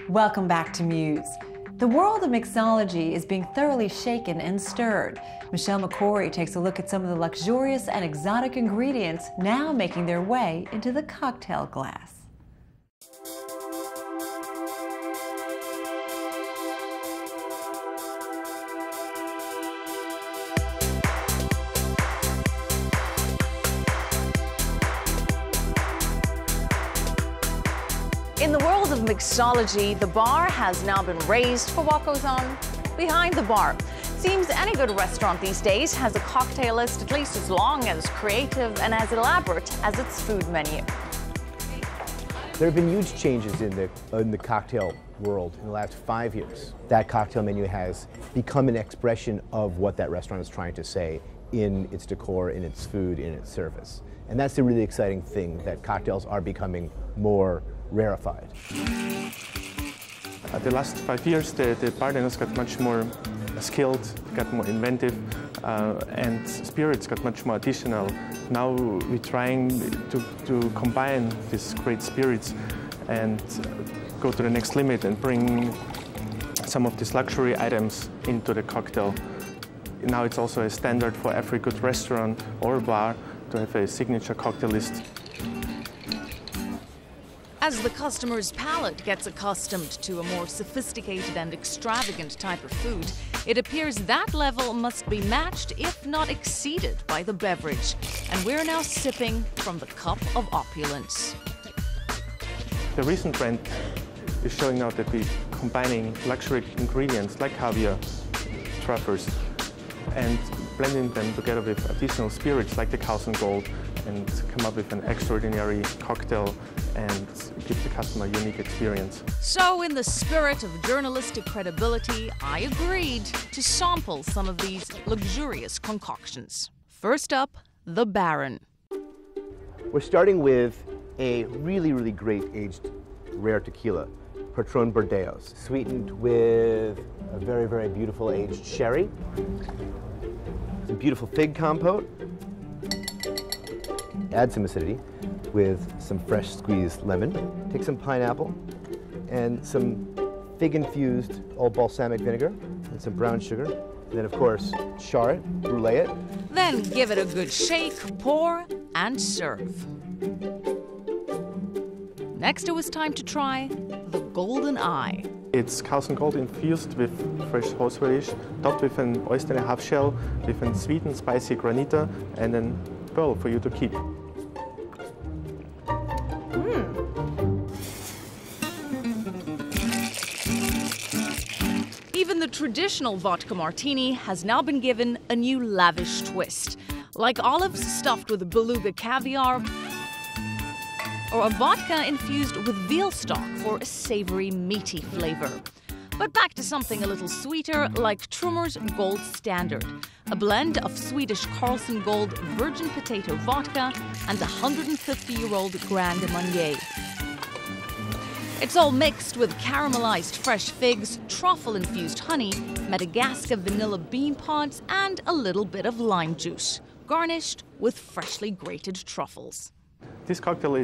Welcome back to Muse. The world of mixology is being thoroughly shaken and stirred. Michelle Makori takes a look at some of the luxurious and exotic ingredients now making their way into the cocktail glass. In the world of mixology, the bar has now been raised for what goes on behind the bar. Seems any good restaurant these days has a cocktail list at least as long, as creative and as elaborate as its food menu. There have been huge changes in the cocktail world in the last 5 years. That cocktail menu has become an expression of what that restaurant is trying to say in its decor, in its food, in its service. And that's the really exciting thing, that cocktails are becoming more rarefied. The last 5 years, the bartenders got much more skilled, got more inventive, and spirits got much more additional. Now we're trying to combine these great spirits and go to the next limit and bring some of these luxury items into the cocktail. Now it's also a standard for every good restaurant or bar to have a signature cocktail list. As the customer's palate gets accustomed to a more sophisticated and extravagant type of food, it appears that level must be matched, if not exceeded, by the beverage. And we're now sipping from the cup of opulence. The recent trend is showing now that we're combining luxury ingredients like caviar, truffles, and blending them together with additional spirits like the Carlson Gold, and come up with an extraordinary cocktail and give the customer a unique experience. So, in the spirit of journalistic credibility, I agreed to sample some of these luxurious concoctions. First up, the Baron. We're starting with a really, really great aged rare tequila, Patron Bordeaux, sweetened with a very, very beautiful aged sherry, some beautiful fig compote. Add some acidity with some fresh squeezed lemon. Take some pineapple and some fig-infused old balsamic vinegar and some brown sugar. And then, of course, char it, brulee it. Then give it a good shake, pour, and serve. Next, it was time to try the Golden Eye. It's Carlson Gold infused with fresh horseradish, topped with an oyster and a half shell, with a sweet and spicy granita, and then pearl for you to keep. Even the traditional vodka martini has now been given a new lavish twist, like olives stuffed with beluga caviar, or a vodka infused with veal stock for a savory, meaty flavor. But back to something a little sweeter, like Trummer's Gold Standard, a blend of Swedish Carlson Gold virgin potato vodka and 150-year-old Grand Marnier. It's all mixed with caramelized fresh figs, truffle-infused honey, Madagascar vanilla bean pods, and a little bit of lime juice, garnished with freshly grated truffles. This cocktail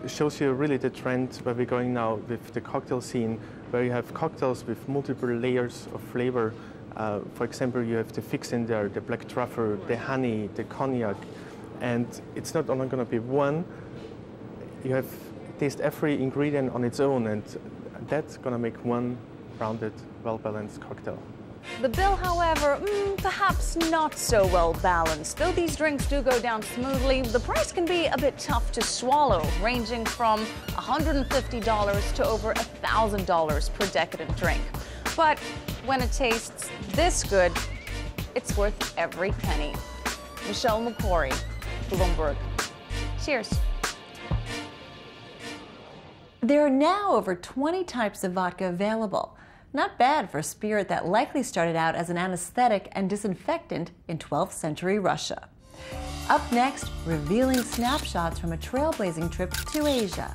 shows you really the trend where we're going now with the cocktail scene, where you have cocktails with multiple layers of flavor. For example, you have the figs in there, the black truffle, the honey, the cognac, and it's not only going to be one. You have taste every ingredient on its own, and that's going to make one rounded, well-balanced cocktail. The bill, however, perhaps not so well balanced. Though these drinks do go down smoothly, the price can be a bit tough to swallow, ranging from $150 to over $1,000 per decadent drink. But when it tastes this good, it's worth every penny. Michelle Makori, Bloomberg. Cheers. There are now over 20 types of vodka available. Not bad for a spirit that likely started out as an anesthetic and disinfectant in 12th century Russia. Up next, revealing snapshots from a trailblazing trip to Asia.